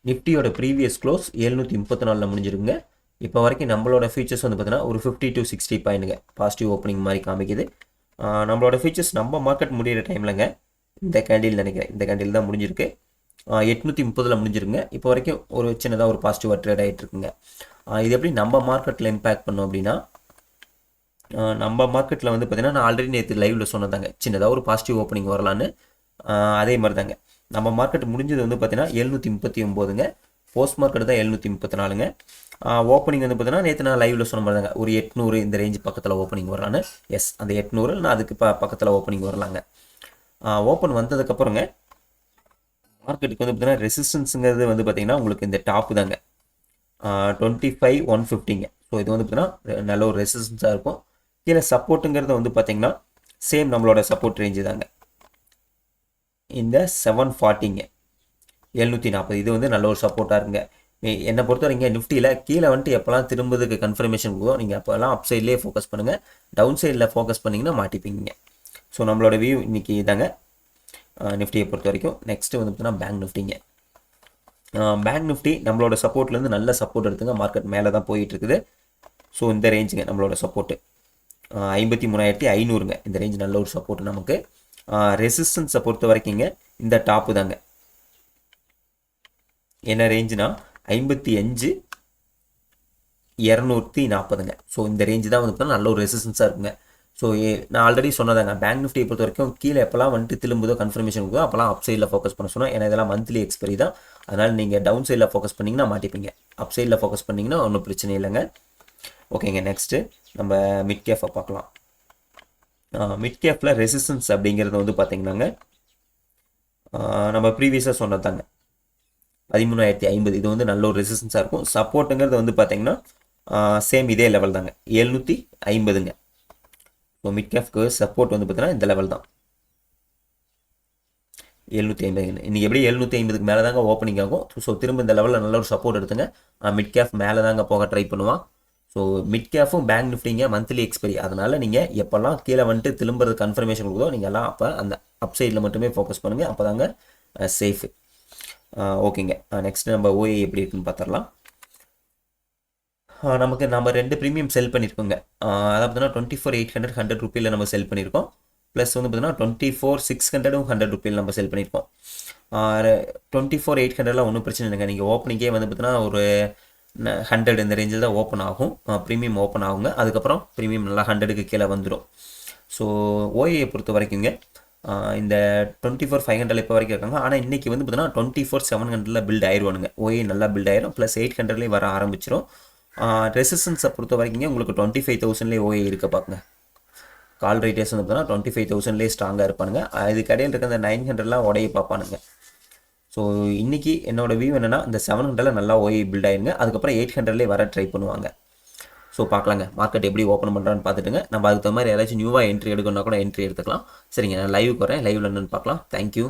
நிஃப்டியோட previous close 734 முடிஞ்சிருங்க. இப்போ வரைக்கும் நம்மளோட ஃபியூச்சர்ஸ் வந்து பார்த்தீங்கன்னா ஒரு 50 to 60 பாயிண்ட்டுங்க பாசிட்டிவ் ஓப்பனிங் மாதிரி காமிக்குது. நம்மளோட ஃபியூச்சர்ஸ் நம்ம மார்க்கெட் முடிகிற டைம்லங்க இந்த கேண்டில் நினைக்கிறேன், இந்த கேண்டில் தான் முடிஞ்சிருக்கு. 830 முடிஞ்சிருங்க. இப்போ வரைக்கும் ஒரு சின்னதாக ஒரு பாசிட்டிவாக ட்ரேட் ஆகிட்டு இருக்குங்க. இது எப்படி நம்ம மார்க்கெட்டில் இம்பேக்ட் பண்ணோம் அப்படின்னா, நம்ம மார்க்கெட்டில் வந்து பார்த்தீங்கன்னா நான் ஆல்ரெடி நேற்று லைவில் சொன்னதாங்க சின்னதாக ஒரு பாசிட்டிவ் ஓப்பனிங் வரலான்னு. அதே மாதிரி தாங்க நம்ம மார்க்கெட் முடிஞ்சது வந்து பார்த்தீங்கன்னா 739ங்க. போஸ்ட் மார்க்கெட் தான் 734ங்க. ஓப்பனிங் வந்து பார்த்தீங்கன்னா நேற்று நான் லைவில் சொன்ன மாதிரி தாங்க ஒரு 800 இந்த ரேஞ்சு பக்கத்தில் ஓப்பனிங் வரலான்னு. எஸ், அந்த 800 நான் அதுக்கு பக்கத்தில் ஓப்பனிங் வரலாங்க. ஓப்பன் வந்ததுக்கப்புறங்க மார்க்கெட்டுக்கு வந்து பார்த்தீங்கன்னா ரெசிஸ்டன்ஸுங்கிறது வந்து பார்த்தீங்கன்னா உங்களுக்கு இந்த டாப்பு தாங்க 25,150ங்க. ஸோ இது வந்து பார்த்தீங்கன்னா நல்ல ஒரு ரெசிஸ்டன்ஸாக இருக்கும். கீழே சப்போர்ட்டுங்கிறது வந்து பார்த்தீங்கன்னா சேம் நம்மளோட சப்போர்ட் ரேஞ்சு தாங்க இந்த 740ங்க, 740. இது வந்து நல்ல ஒரு சப்போர்ட்டாக இருக்குங்க. என்னை பொறுத்த வரைக்கும் நிஃப்டியில் கீழே வந்துட்டு எப்போல்லாம் திரும்புறதுக்கு கன்ஃபர்மேஷன் கொடுக்கும் நீங்கள் அப்போல்லாம் அப் சைட்லேயே ஃபோக்கஸ் பண்ணுங்கள். டவுன் சைடில் ஃபோக்கஸ் பண்ணிங்கன்னா மாட்டிப்பீங்க. ஸோ நம்மளோட வியூ இன்றைக்கி இதாங்க நிஃப்டியை பொறுத்த வரைக்கும். நெக்ஸ்ட்டு வந்து பார்த்தீங்கன்னா பேங்க் நிஃப்டிங்க. பேங்க் நிஃப்டி நம்மளோட சப்போர்ட்லேருந்து நல்ல சப்போர்ட் எடுத்துங்க. மார்க்கெட் மேலே தான் போயிட்டு இருக்குது. ஸோ இந்த ரேஞ்சுங்க நம்மளோட சப்போர்ட்டு 53,500ங்க. இந்த ரேஞ்ச் நல்ல ஒரு சப்போர்ட் நமக்கு. ரெசிஸ்டன்ஸை பொறுத்த வரைக்குங்க இந்த டாப்பு தாங்க என்ன ரேஞ்சுனா 55,240ங்க. ஸோ இந்த ரேஞ்சு தான் வந்து நல்ல ஒரு ரெசிஸ்டன்ஸாக இருக்குங்க. ஸோ நான் ஆல்ரெடி சொன்னதாங்க பேங்க் நிஃப்டியை பொறுத்த வரைக்கும் கீழே எப்போல்லாம் வந்துட்டு திரும்புதோ கன்ஃபர்மேஷன் கொடுத்தோ அப்போல்லாம் அப் சைடில் ஃபோக்கஸ் பண்ண சொன்னால். ஏன்னா இதெல்லாம் மந்த்லி எக்ஸ்பைரி தான். அதனால் நீங்கள் டவுன் சைடில் ஃபோக்கஸ் பண்ணிங்கன்னா மாட்டிப்பீங்க. அப் சைடில் ஃபோக்கஸ் பண்ணிங்கன்னா ஒன்றும் பிரச்சனை இல்லைங்க. ஓகேங்க, நெக்ஸ்ட்டு நம்ம மிட் கேஃபை பார்க்கலாம். மிட் கேஃபில் ரெசிஸ்டன்ஸ் அப்படிங்கிறது வந்து பார்த்தீங்கன்னாங்க நம்ம ப்ரீவியஸாக சொன்னதாங்க 13,050. இது வந்து நல்ல ஒரு ரெசிஸ்டன்ஸாக இருக்கும். சப்போர்ட்டுங்கிறது வந்து பார்த்தீங்கன்னா சேம் இதே லெவல் தாங்க 750ங்க. ஸோ மிட் கேஃப்க்கு சப்போர்ட் வந்து பார்த்தீங்கன்னா இந்த லெவல் தான் 750. இன்றைக்கி எப்படி 750க்கு மேலே தாங்க ஓப்பனிங் ஆகும். ஸோ திரும்ப இந்த லெவலில் நல்ல ஒரு சப்போர்ட் எடுத்துங்க. மிட் கேஃப் மேலே தாங்க போக ட்ரை பண்ணுவான். ஸோ மிட் கேஃபும் பேங்க் நிஃப்டிங்க மந்த்லி எக்ஸ்பைரி. அதனால் நீங்கள் எப்போல்லாம் கீழே வந்துட்டு திரும்புறது கன்ஃபர்மேஷன் கொடுத்தோ நீங்கள் எல்லாம் அப்போ அந்த அப் சைடில் மட்டுமே ஃபோக்கஸ் பண்ணுங்கள். அப்போ தாங்க சேஃபு. ஓகேங்க, நெக்ஸ்ட்டு நம்ம ஓஏ எப்படி இருக்குன்னு பார்த்துடலாம். நமக்கு நம்ம 2 ப்ரீமியம் செல் பண்ணியிருக்கோங்க. அதை பார்த்தீங்கன்னா 24,800 100 ரூபியில் நம்ம செல் பண்ணியிருக்கோம். ப்ளஸ் வந்து பார்த்தீங்கன்னா 24,600 100 ரூபியில் நம்ம செல் பண்ணியிருக்கோம். 24,800 ஒன்றும் பிரச்சனை இல்லைங்க. நீங்கள் ஓப்பனிங்கே வந்து பார்த்தீங்கன்னா ஒரு 100 இந்த ரேஞ்சில் தான் ஓப்பன் ஆகும். ப்ரீமியம் ஓப்பன் ஆகுங்க. அதுக்கப்புறம் ப்ரீமியம் நல்லா 100க்கு கீழே வந்துடும். ஸோ ஓஏயை பொறுத்த வரைக்குங்க இந்த 24,500 இப்போ வரைக்கும் இருக்காங்க. ஆனால் இன்றைக்கி வந்து பார்த்தீங்கன்னா 24,700 பில்ட் ஆயிடுவானுங்க. ஓஏ நல்லா பில்ட் ஆயிரும். ப்ளஸ் 800லேயே வர ஆரம்பிச்சிடும். ரெசிஸ்டன்ஸை பொறுத்த வரைக்குங்க உங்களுக்கு 25,000லேயே ஓஏ இருக்க பார்க்குங்க. கால் ரைட்டர்ஸ் வந்து பார்த்தீங்கன்னா 25,000லேயே ஸ்ட்ராங்காக இருப்பானுங்க. இதுக்கு இடையில் இருக்க அந்த 900லாம் உடைய பார்ப்பானுங்க. ஸோ இன்றைக்கி என்னோடய வியூ என்னென்னா இந்த 700 நல்லா ஓஏ பில்ட் ஆயிருங்க. அதுக்கப்புறம் 800லேயே வர ட்ரை பண்ணுவாங்க. ஸோ பார்க்கலாங்க மார்க்கெட் எப்படி ஓப்பன் பண்ணுறான்னு பார்த்துட்டுங்க. நம்ம அதுக்கு தகுந்த மாதிரி யாராச்சும் நியூவாக என்ட்ரி எடுக்கணும்னா கூட என்ட்ரி எடுத்துக்கலாம். சரிங்க, நான் லைவுக்கு வரேன். லைவில் என்னன்னு பார்க்கலாம். தேங்க்யூ.